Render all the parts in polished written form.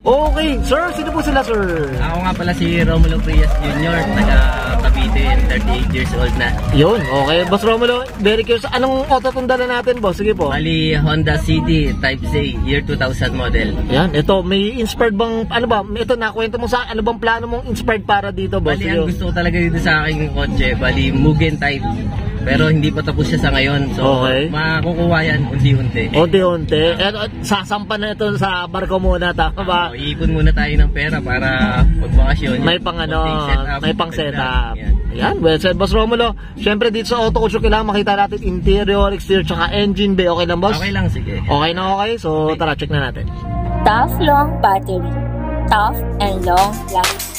Okay, sir, sino po sila, sir? Ako nga pala si Romulo Frias Jr. Taga Cavite, 38 years old na. Yun, okay. Boss Romulo, very curious. Anong auto itong dala natin, boss? Sige po. Bali, Honda City Type Z, year 2000 model. Yan, ito, may inspired bang, ano ba, ito, nakwento mo sa, ano bang plano mong inspired para dito, boss? Bali, ang gusto ko talaga dito sa aking kotse, bali, Mugen Type. Pero hindi pa tapos siya sa ngayon. So, okay, makukuha yan unti-unti. Unti-unti. Sasampa na ito sa barko muna, tama ba? Iipon muna tayo ng pera para magbakasyon. May pang ano, may pang setup. Yan, well said, Boss Romulo. Siyempre dito sa Auto Kusyo, kailangan makita natin interior, exterior, tsaka engine bay. Okay lang, boss? Okay lang, sige. Okay na okay? So, okay, tara, check na natin. Tough long battery. Tough and long life.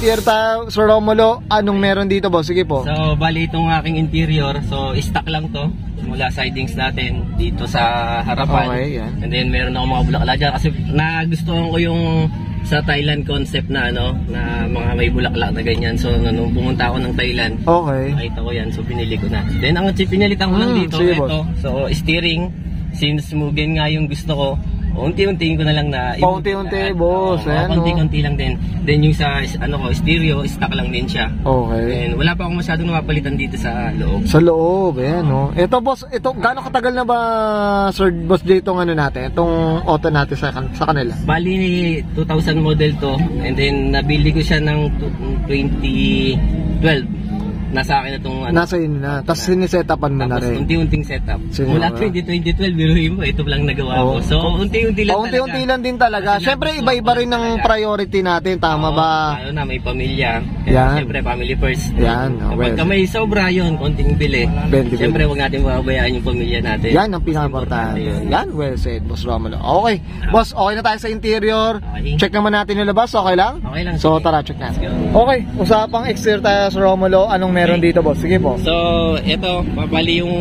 Interior tayo, Sir Romulo, anong meron dito, boss? Sige po. So, bali itong aking interior. So, stock lang to. Mula sidings natin dito sa harapan. Okay, yan. And then, meron ako mga bulaklak dyan. Kasi nagustuhan ko yung sa Thailand concept na ano, na mga may bulaklak na ganyan. So, nung pumunta ako ng Thailand, okay, nakita ko yan. So, binili ko na. Then, ang pinilitan ko lang dito, sige, ito. So, steering. Since Mugen nga yung gusto ko, unti-untiin ko na lang na paunti-unti, boss. Unti-unti lang din. Then yung sa ano ko, stereo, stock lang din siya. Okay. And wala pa akong masyadong napapalitan dito sa loob. Sa loob, ayan, no. Ito, boss, ito gaano katagal na ba, Sir Boss J, itong ano natin, itong auto natin sa kanila? Bali 2000 model to, and then nabili ko siya ng 2012. Nasa akin na itong ano. Nasa yun na. Tapos sinisetapan mo na rin. Tapos unti-unting setup. Mula 2012, biruhin mo, ito lang nagawa ko. So, unti-unti lang talaga. Unti-unti lang din talaga. Siyempre, iba-iba rin ng priority natin. Tama ba? Tayo na, may pamilya. Yan. Siyempre, family first. Yan. Kapag may sobra yun, konting bili. Siyempre, huwag natin babayaan yung pamilya natin. Yan ang pinaka-importante. Yan, well said, Boss Romulo. Okay. Boss, okay na tayo sa interior. Okay. Check naman natin yung labas. Okay lang? Okay lang. So, tara, check natin. Okay. Usapang exterior tayo sa Romulo. Anong meron dito, boss? Sige po. So, ito, mabali yung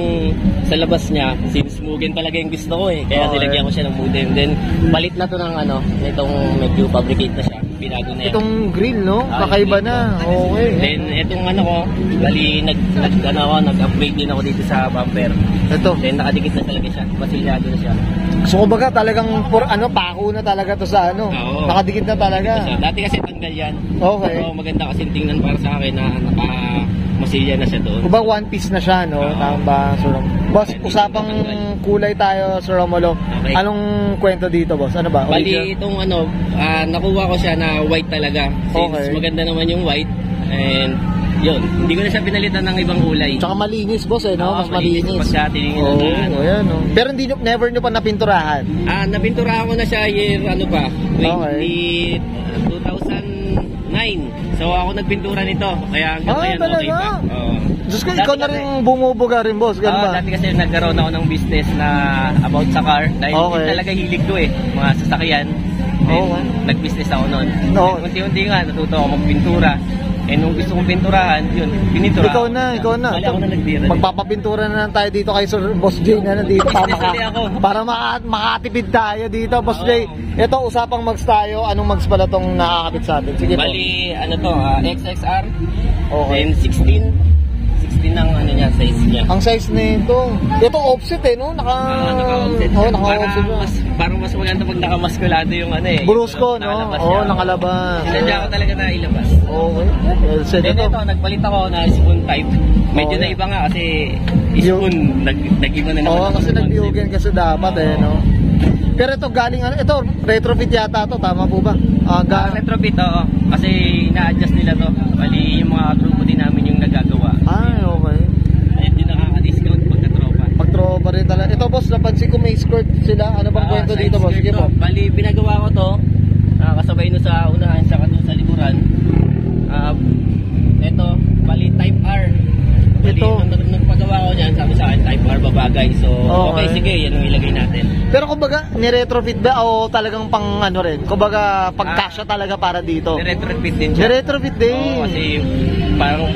sa labas niya. Since Mugen talaga yung gusto ko eh. Kaya nilagyan ko siya ng modem. Then, palit na to ng ano, itong medyo fabricate na siya. Binago na yan. Itong grill, no? Kakaiba na. Okay. Then, itong ano ko, bali, nag-upgrade din ako dito sa bumper. Ito. Then, nakadikit na talaga siya. Basilyado na siya. So, kumbaga talagang pako na talaga to sa ano. Oo. Nakadikit na talaga. Dati kasi tanggal yan. Okay. So, maganda kasi tingnan para sa akin na masilya na siya doon. Kumbaga one piece na siya, no? Tama ba, Sir Romulo? Boss, usapang kulay tayo, Sir Romulo. Okay. Anong kwento dito, boss? Ano ba? Bali, itong ano, nakuha ko siya na white talaga. Since maganda naman yung white. And yun, hindi ko na siya pinalitan ng ibang kulay. Tsaka malinis, boss, eh, no? Mas malinis. Mas siya ayan, no? Pero never nyo pa napinturahan? Napinturahan ko na siya year, ano pa, 2009. So ako nagpintura nito. Kaya hanggang ngayon okay pa. Diyos ko, ikaw na rin bumubuga rin, boss. Ganun ba? Dati kasi nagkaroon ako ng business na about sa car. Dahil talaga hilig ko eh, mga sasakyan. Nag-business ako noon. Unti-unti nga, natuto ako magpintura. Eh nung gusto kong pinturahan, yun, pininturahan. Ikaw na. Bali ako na nagdira. Magpapapintura na lang tayo dito kay Sir Boss J na nandito. Para makatipid tayo dito, Boss J. Ito, usapang mags tayo. Anong mags pala itong nakakabit sa atin? Sige po. Bali, ano to, XXR. Then 16 ang ano niya, size niya. Ang size nito. Ito offset eh, no? Naka-offset. Naka-offset. Parang mas maganda pag nakamaskulado yung ano eh. Brusco, no? Nakalabas. Sinadya ko talaga na ilabas. Okay. Well said. Then ito, nagpalit ako na spoon type. Medyo na iba nga kasi spoon, nag-iba na naman. Kasi nag-biogen kasi dapat eh, no? Pero ito galing ano, ito retrofit yata to, tama po ba? Retrofit, oo. Kasi ina-adjust nila to. Bali yung mga grupo din namin yung nagagawa. Okay. Ayun din nakaka-discount pagka-tropa. Pag-tropa rin talaga. Ito boss, napansin ko may skirt sila. Ano bang kwento dito boss? Sige po. Bali pinagawa ko to. Kasabay no sa unahan sa likuran. Ito, bali type R. Bali, nung nagpagawa ko dyan, sabi sa akin type R babagay. So, okay sige, yan ang ilagay natin. Pero kumbaga, ni-retrofit ba o talagang pang ano rin? Kumbaga, pagkasya talaga para dito? Ni-retrofit din siya. Ni-retrofit din? Kasi parang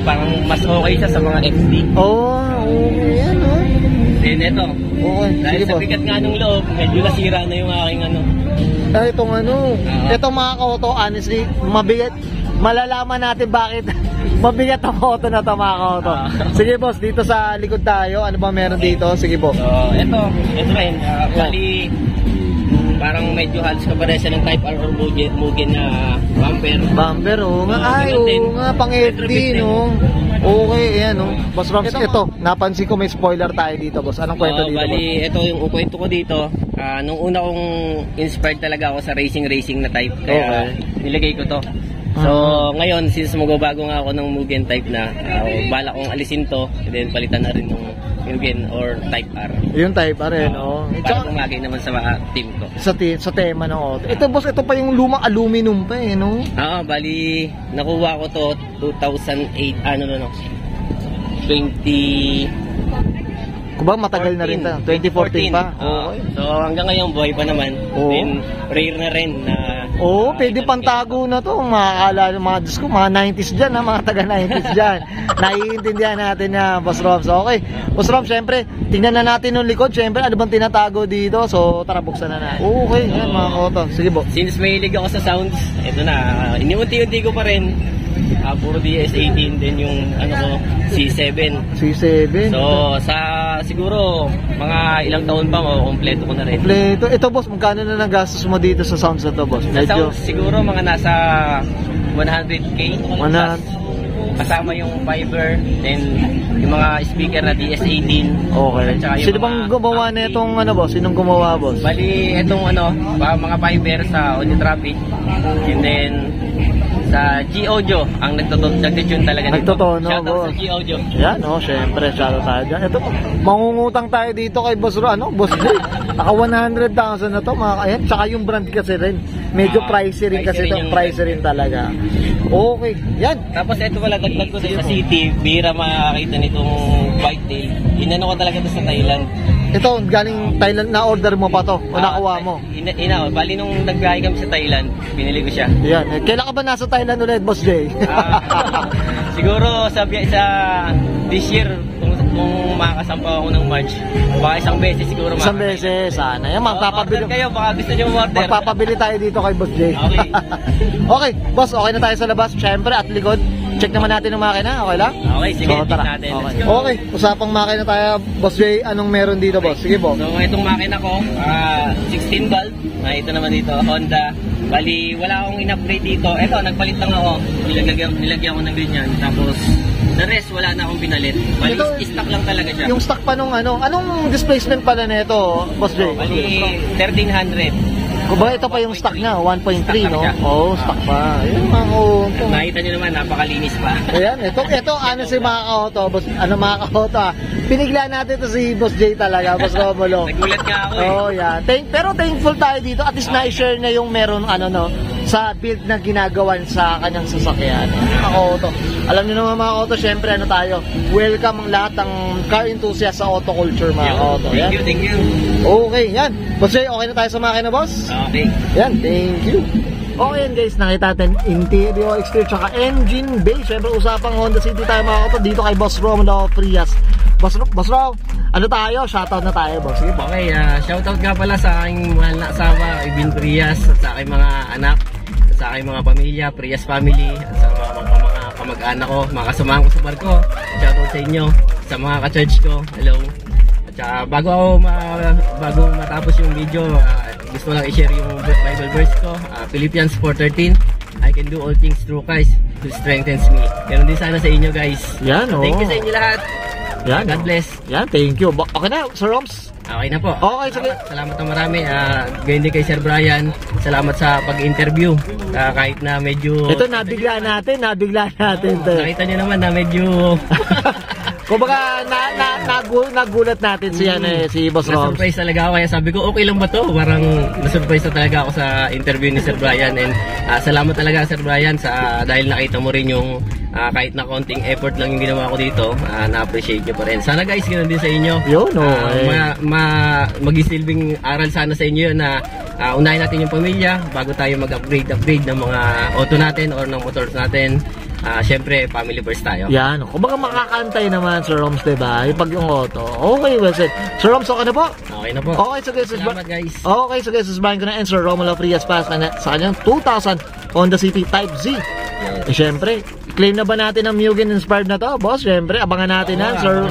mas okay siya sa mga XD. Okay yan, no? Then ito. Okay, dahil sa bigat nga nung loob, medyo nasira na yung aking ano. Itong ano, itong mga ka-auto, honestly, mabigat. malalaman natin bakit mabigat ang auto na to, mga auto. Sige boss, dito sa likod tayo, ano ba meron dito? Sige po. So, ito rin, bali, parang medyo halos kaparesa ng Type R or Mugen na bumper. Bumper, oo nga. Ay, oo nga, pang FD, no? Okay, ayan, no? Boss Roms, ito, napansin ko may spoiler tayo dito, boss. Anong kwento dito, bali, ito yung kwento ko dito. Nung una kong inspired talaga ako sa racing na type, kaya nilagay ko to. So, ngayon, since magbabago nga ako ng Mugen type na, bala kong alisin to, and then palitan na rin ng Mugen or Type R. Yung Type R, no? Para pumagay naman sa mga team ko. Sa tema ng auto. Ito, boss, ito pa yung lumang aluminum pa, eh, no? Bali, nakuha ko to 2008, 20... Kung ba matagal na rin ta? 2014 pa? Okay. So hanggang ngayon buhay pa naman. Then rare na rin na... Pwede pantago na to. Makakala ng mga Diyos ko, mga 90s dyan, ha? Mga taga 90s dyan. Naiintindihan natin na, Boss Roms. Okay. Boss Roms, syempre, tingnan na natin yung likod. Syempre, ano bang tinatago dito? So, tara, buksan na natin. Okay, yan mga koto. Sige po. Since mahilig ako sa sounds, ito na, iniunti-unti ko pa rin. Puro DS18 din yung C7. C7. So siguro mga ilang taon pa kompleto ko na rin. Kompleto. Ito boss, magkano na nagastos mo dito sa sounds na to, boss? Sa sounds siguro mga nasa 100k. Kasama yung fiber, then yung mga speaker na DS18. Okay. Sino bang gumawa na itong boss? Sinong gumawa, boss? Bali itong mga fiber sa Audio Traffic. And then sa G-Audio ang nagtutune talaga nito. Nagtutono, boss. Sa G-Audio. Yan, syempre, shoutout tayo dyan. Ito, mangungutang tayo dito kay Boss Boss Jay. Naka 100,000 na to, mga kayan. Tsaka yung brand kasi rin. Medyo pricey rin kasi ito. Pricey rin talaga. Okay, yan. Tapos ito pala, dagdag ko sa city. Bira makakita nitong whitetail. Inano ko talaga ito sa Thailand. Ito, galing Thailand, na-order mo pa to? O nakuha mo? Bali nung nagbiyahe kami sa Thailand, binili ko siya. Yan. Kailan ka ba nasa Thailand ulit, Boss Jay? Siguro sa this year, kung makakasampa ako ng March, baka isang beses siguro. Isang beses, sana. Yan, magpapabili. Kayo, baka gusto nyo order. Magpapabili tayo dito kay Boss Jay. Okay. Okay, boss, okay na tayo sa labas. Siyempre, at likod. Check naman natin yung makina, okay lang? Okay, sige, so, tara. Natin. Okay, usapang makina tayo, Boss Jay. Anong meron dito, boss? Sige po. So, itong makina ko, 16 valve. Ito naman dito, Honda. Bali, wala akong in-upgrade dito. Ito, nagpalit lang ako. Nilagyan ko ng ganyan. Tapos, the rest, wala na akong pinalit. Bali, stock lang talaga siya. Yung stock pa nung anong displacement pala nito, Boss Jay? Bali, 1300. Kung ba ito pa yung stock niya, 1.3, no? Stock pa. Ayun, nakita nyo naman, napakalinis pa. Ayan, ito honestly mga ka-auto, boss, mga ka-auto, pinigla natin ito si Boss Jay talaga, Boss Romulo. Nagulat nga ako eh. Yeah. Pero thankful tayo dito, at least na-share na yung meron, sa build na ginagawan sa kanyang sasakyan. Mga ka-auto. Alam niyo naman mga ka-auto, syempre tayo, welcome ang lahat ng car enthusiast sa auto culture, mga ka-auto. Thank you. Okay, yan. Boss Jay, okay na tayo sa makina, boss? Okay. Yan, thank you. Okay yan guys, nakita natin interior, exterior, tsaka engine bay. Siyempre usapang Honda City tayo mga kapatid dito kay Boss Romulo Frias. Boss Rom, tayo? Shoutout na tayo, boss. Sige, okay, shoutout nga pala sa aking mahal na asawa, Ibin Frias, at sa aking mga anak, at sa aking mga pamilya, Frias family, at sa mga kamag-anak ko, mga kasamahan ko sa barko. Shoutout sa inyo, sa mga ka-church ko. Hello. Bago matapos yung video, gusto lang i-share yung Bible verse ko, Philippians 4:13. I can do all things through Christ who strengthens me. Ganun din sana sa inyo, guys. Yan, Thank you sa inyo lahat. Yan, God bless. Yan, thank you. Okay na, Sir Roms? Okay na po. Okay, sige. Salamat na marami. Ganyan din kay Sir Brian. Salamat sa pag-interview. Kahit na medyo... Ito, nabigla natin. Nakita niyo naman na medyo... Kumbaga, nagulat natin si Boss Roms. Na-surprise talaga ako. Kaya sabi ko, okay lang ba to? Parang na-surprise na talaga ako sa interview ni Sir Brian. And salamat talaga Sir Brian dahil nakita mo rin yung kahit na konting effort lang yung ginawa ko dito. Na-appreciate nyo pa rin. Sana guys, ganoon din sa inyo. Yun, mag-isilbing aral sana sa inyo na unahin natin yung pamilya bago tayo mag-upgrade ng mga auto natin or ng motors natin. Siyempre, family first tayo. Yan. Kumbaga makakantay naman, Sir Roms, diba? Pag yung auto. Okay, well said. Sir Roms, okay na po? Okay na po. Okay, sige. Salamat, guys. Okay, sige. Susbahin ko na. And Sir Romulo Frias Pass sa kanyang 2000 Honda City Type Z. Syempre, claim na ba natin ang Mugen inspired na to, boss? Syempre, abangan natin na, sir.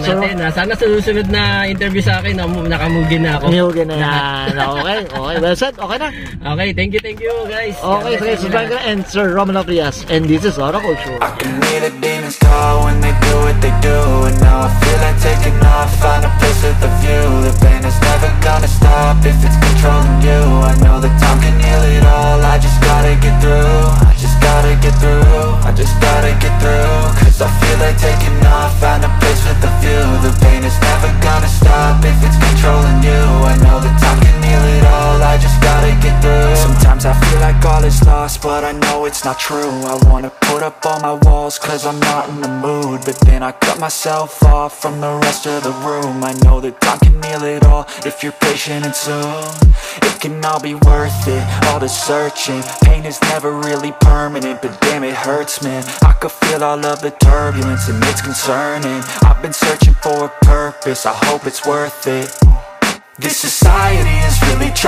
Sana susunod na interview sa akin, nakamugen na ako. Mugen na yan. Okay, well said, okay na. Okay, thank you guys. Okay, so subscribe ka na, and Sir Romano Frias, and this is Horticulture. I can hear the demons call when they do what they do, and now I feel like taking off, find a place with a view. The pain is never gonna stop if it's controlling you. I know that time can heal it all, I just gotta get through. I just gotta get through, I just gotta get through. Cause I feel like taking off, find a place with a view. The pain is never gonna stop if it's controlling you. I know that time can heal it all, I just gotta get through. Sometimes I feel like all is lost, but I know it's not true. I wanna put up all my walls cause I'm not in the mood, but then I cut myself off from the rest of the room. I know that time can heal it all if you're patient, and soon it can all be worth it, all the searching. Pain is never really permanent, but damn it hurts, man. I could feel all of the turbulence and it's concerning. I've been searching for a purpose, I hope it's worth it. This society is really trying